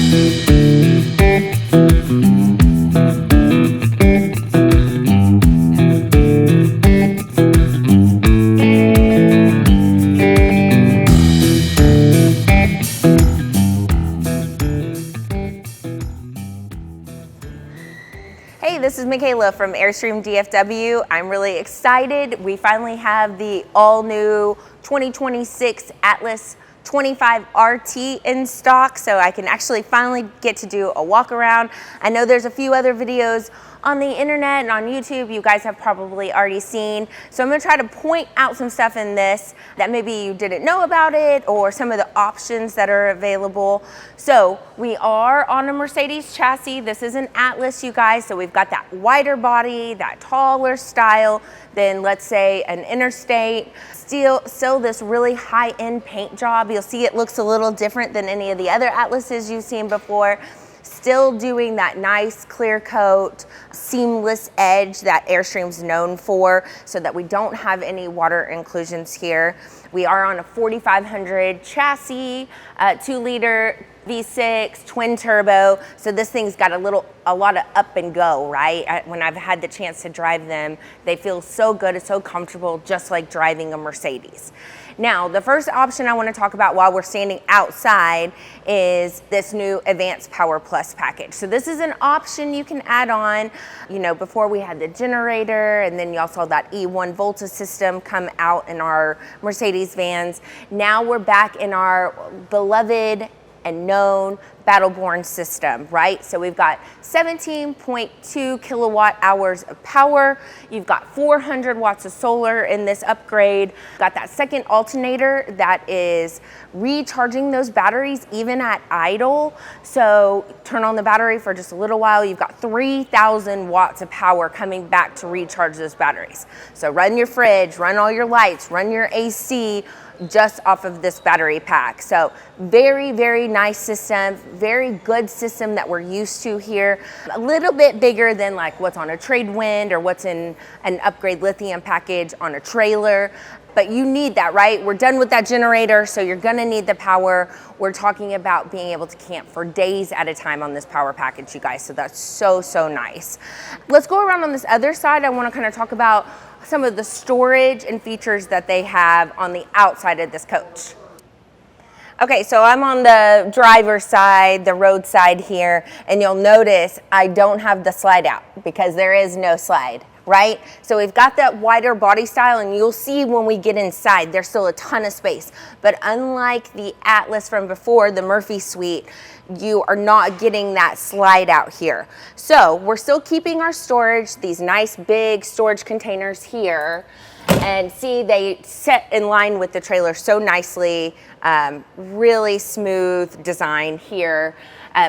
Hey, this is Micaela from Airstream DFW. I'm really excited. We finally have the all-new 2026 Atlas 25 RT in stock, so I can actually finally get to do a walk around. I know there's a few other videos on the internet and on YouTube you guys have probably already seen. So I'm gonna try to point out some stuff in this that maybe you didn't know about it, or some of the options that are available. So we are on a Mercedes chassis. This is an Atlas, you guys. So we've got that wider body, that taller style than, let's say, an Interstate. Still this really high-end paint job. You'll see it looks a little different than any of the other Atlases you've seen before. Still doing that nice clear coat, seamless edge that Airstream's known for, so that we don't have any water inclusions here. We are on a 4500 chassis, 2-liter V6 twin turbo. So this thing's got a lot of up and go, right? When I've had the chance to drive them, they feel so good, it's so comfortable, just like driving a Mercedes. Now, the first option I want to talk about while we're standing outside is this new Advanced Power Plus package. So this is an option you can add on. You know, before we had the generator, and then y'all saw that E1 Volta system come out in our Mercedes vans. Now we're back in our beloved and known Battleborn system, right? So we've got 17.2 kilowatt hours of power. You've got 400 watts of solar in this upgrade. Got that second alternator that is recharging those batteries even at idle. So turn on the battery for just a little while. You've got 3,000 watts of power coming back to recharge those batteries. So run your fridge, run all your lights, run your AC, just off of this battery pack. So very, very nice system, very good system that we're used to here. A little bit bigger than like what's on a Tradewind or what's in an upgrade lithium package on a trailer. But you need that, right? We're done with that generator, so you're gonna need the power. We're talking about being able to camp for days at a time on this power package, you guys. So that's so, so nice. Let's go around on this other side. I wanna kind of talk about some of the storage and features that they have on the outside of this coach. Okay, so I'm on the driver's side, the road side here, and you'll notice I don't have the slide out because there is no slide, right? So we've got that wider body style, and you'll see when we get inside, there's still a ton of space. But unlike the Atlas from before, the Murphy Suite, you are not getting that slide out here. So we're still keeping our storage, these nice big storage containers here. And see, they set in line with the trailer so nicely. Really smooth design here.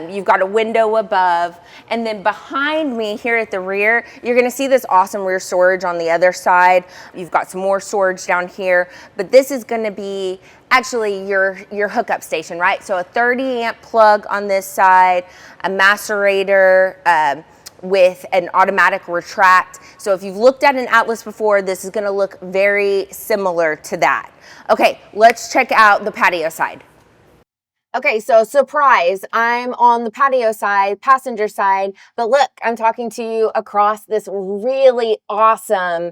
You've got a window above, and then behind me here at the rear, you're gonna see this awesome rear storage on the other side. You've got some more storage down here, but this is gonna be actually your hookup station, right? So a 30 amp plug on this side, a macerator, with an automatic retract. So if you've looked at an Atlas before, this is gonna look very similar to that. Okay, let's check out the patio side. Okay, so surprise, I'm on the patio side, passenger side, but look, I'm talking to you across this really awesome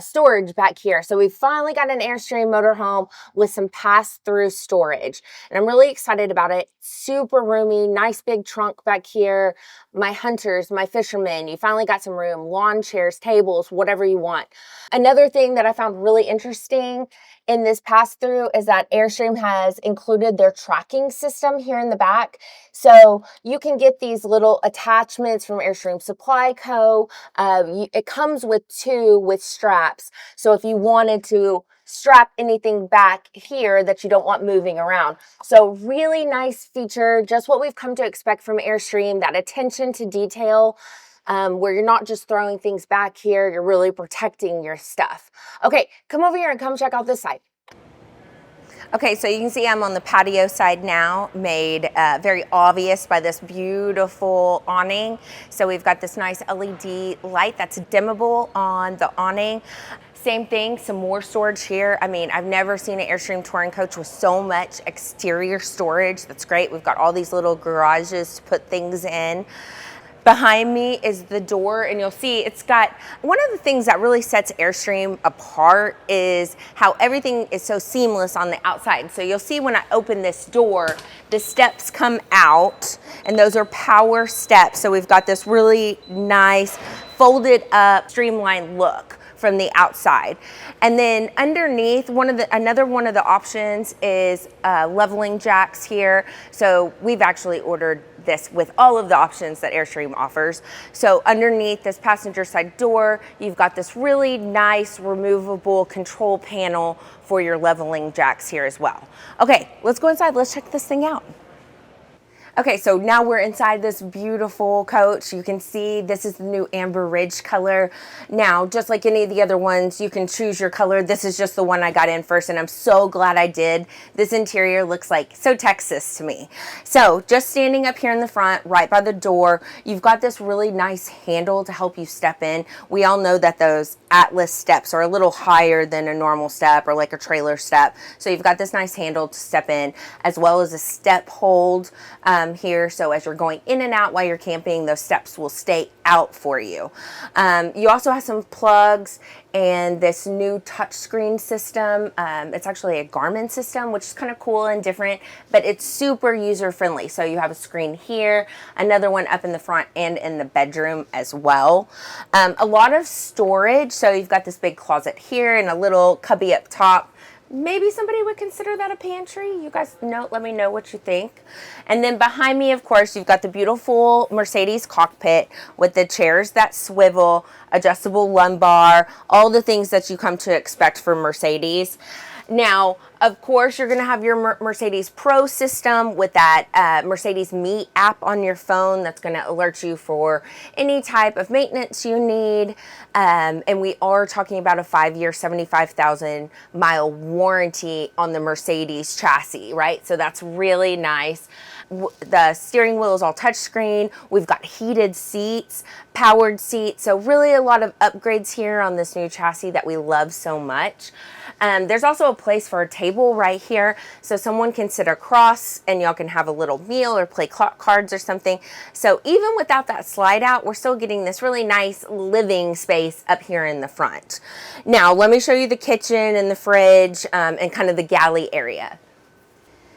storage back here. So we finally got an Airstream motorhome with some pass-through storage, and I'm really excited about it. Super roomy, nice big trunk back here. My hunters, my fishermen, you finally got some room, lawn chairs, tables, whatever you want. Another thing that I found really interesting in this pass-through is that Airstream has included their tracking system here in the back. So you can get these little attachments from Airstream Supply Co. It comes with 2 with straps. So if you wanted to strap anything back here that you don't want moving around. So really nice feature, just what we've come to expect from Airstream, that attention to detail. Where you're not just throwing things back here, you're really protecting your stuff. Okay, come over here and come check out this side. Okay, so you can see I'm on the patio side now, made very obvious by this beautiful awning. So we've got this nice LED light that's dimmable on the awning. Same thing, some more storage here. I mean, I've never seen an Airstream touring coach with so much exterior storage. That's great. We've got all these little garages to put things in. Behind me is the door, and you'll see it's got, one of the things that really sets Airstream apart is how everything is so seamless on the outside. So you'll see when I open this door, the steps come out, and those are power steps. So we've got this really nice folded up, streamlined look from the outside. And then underneath, another one of the options is leveling jacks here. So we've actually ordered this with all of the options that Airstream offers. So underneath this passenger side door, you've got this really nice removable control panel for your leveling jacks here as well. Okay, let's go inside. Let's check this thing out. Okay, so now we're inside this beautiful coach. You can see this is the new Amber Ridge color. Now, just like any of the other ones, you can choose your color. This is just the one I got in first, and I'm so glad I did. This interior looks like so Texas to me. So just standing up here in the front, right by the door, you've got this really nice handle to help you step in. We all know that those Atlas steps are a little higher than a normal step or like a trailer step. So you've got this nice handle to step in, as well as a step hold here. So as you're going in and out while you're camping, those steps will stay out for you. You also have some plugs and this new touchscreen system. It's actually a Garmin system, which is kind of cool and different, but it's super user friendly. So you have a screen here, another one up in the front and in the bedroom as well. A lot of storage. So you've got this big closet here and a little cubby up top. Maybe somebody would consider that a pantry. You guys let me know what you think. And then behind me, of course, you've got the beautiful Mercedes cockpit with the chairs that swivel, adjustable lumbar, all the things that you come to expect from Mercedes. Now, of course, you're going to have your Mercedes Pro system with that Mercedes Me app on your phone that's going to alert you for any type of maintenance you need. And we are talking about a 5-year, 75,000 mile warranty on the Mercedes chassis, right? So that's really nice. The steering wheel is all touchscreen. We've got heated seats, powered seats. So really a lot of upgrades here on this new chassis that we love so much. There's also a place for a table right here, so someone can sit across and y'all can have a little meal or play cards or something. So even without that slide out, we're still getting this really nice living space up here in the front. Now, let me show you the kitchen and the fridge and kind of the galley area.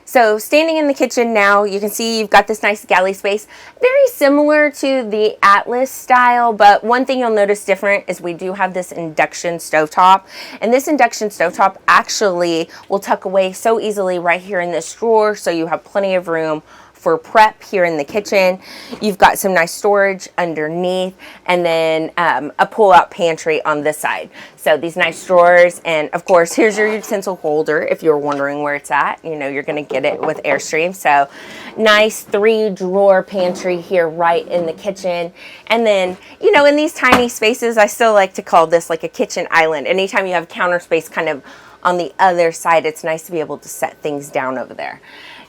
So standing in the kitchen now, you can see you've got this nice galley space, very similar to the Atlas style, but one thing you'll notice different is we do have this induction stovetop, and this induction stovetop actually will tuck away so easily right here in this drawer, so you have plenty of room for prep here in the kitchen. You've got some nice storage underneath, and then a pull-out pantry on this side. So these nice drawers, and of course, here's your utensil holder. If you're wondering where it's at, you know you're gonna get it with Airstream. So nice 3-drawer pantry here right in the kitchen. And then, you know, in these tiny spaces, I still like to call this like a kitchen island. Anytime you have counter space kind of on the other side, it's nice to be able to set things down over there.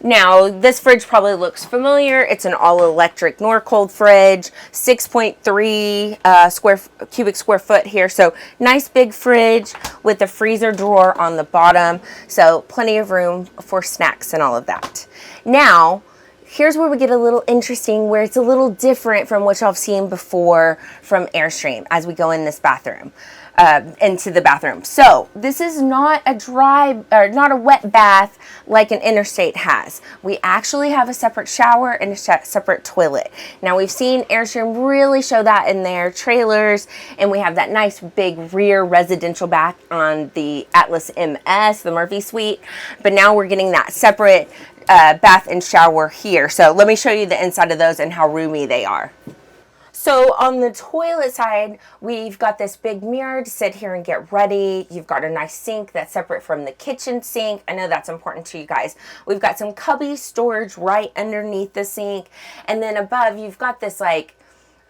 Now, this fridge probably looks familiar. It's an all-electric Norcold fridge, 6.3 cubic square foot here. So nice big fridge with a freezer drawer on the bottom. So plenty of room for snacks and all of that. Now, here's where we get a little interesting, where it's a little different from what y'all have seen before from Airstream as we go in this bathroom. Into the bathroom. So this is not a dry or not a wet bath like an Interstate has. We actually have a separate shower and a separate toilet. Now we've seen Airstream really show that in their trailers, and we have that nice big rear residential bath on the Atlas MS, the Murphy suite, but now we're getting that separate bath and shower here. So let me show you the inside of those and how roomy they are. So on the toilet side, we've got this big mirror to sit here and get ready. You've got a nice sink that's separate from the kitchen sink. I know that's important to you guys. We've got some cubby storage right underneath the sink. And then above, you've got this like,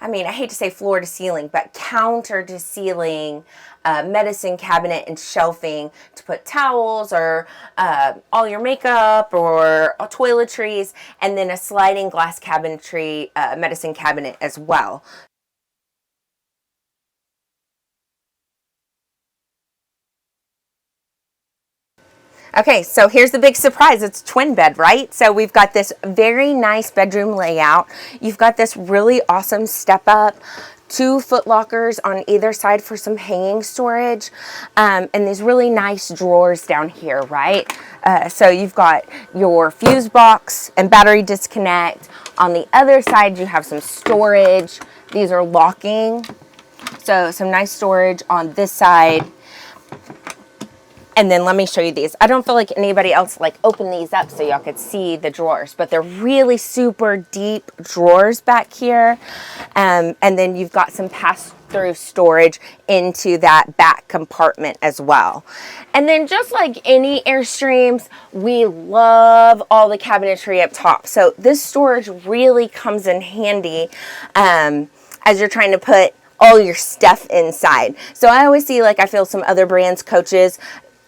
I mean, I hate to say floor to ceiling, but counter to ceiling medicine cabinet and shelving to put towels or all your makeup or toiletries, and then a sliding glass cabinetry medicine cabinet as well. Okay, so here's the big surprise. It's twin bed, right? So we've got this very nice bedroom layout. You've got this really awesome step up, 2 foot lockers on either side for some hanging storage, and these really nice drawers down here, right? So you've got your fuse box and battery disconnect. On the other side, you have some storage. These are locking, so some nice storage on this side. And then let me show you these. I don't feel like anybody else like opened these up so y'all could see the drawers, but they're really super deep drawers back here. And then you've got some pass-through storage into that back compartment as well. And then just like any Airstreams, we love all the cabinetry up top. So this storage really comes in handy as you're trying to put all your stuff inside. So I always see, like, I feel some other brands, coaches,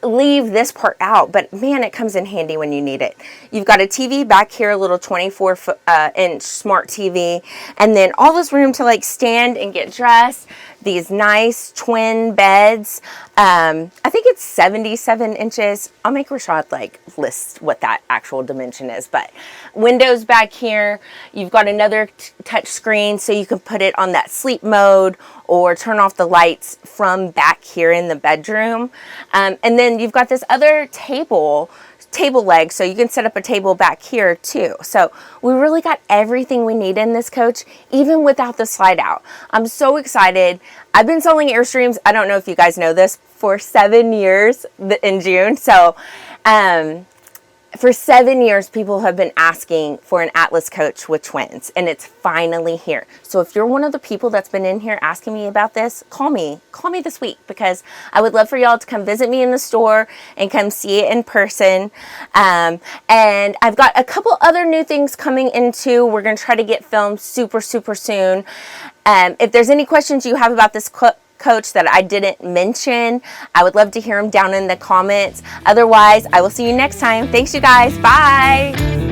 leave this part out, but man, it comes in handy when you need it. You've got a TV back here, a little 24-inch smart TV, and then all this room to like stand and get dressed. These nice twin beds. I think it's 77 inches. I'll make Rashad like list what that actual dimension is, but windows back here. You've got another touch screen so you can put it on that sleep mode or turn off the lights from back here in the bedroom. And then you've got this other table leg, so you can set up a table back here too. So we really got everything we need in this coach, even without the slide out. I'm so excited. I've been selling Airstreams, I don't know if you guys know this, for 7 years in June. So for 7 years, people have been asking for an Atlas coach with twins, and it's finally here. So if you're one of the people that's been in here asking me about this, call me this week, because I would love for y'all to come visit me in the store and come see it in person. And I've got a couple other new things coming into. We're going to try to get filmed super soon. If there's any questions you have about this coach that I didn't mention, I would love to hear them down in the comments. Otherwise, I will see you next time. Thanks, you guys. Bye.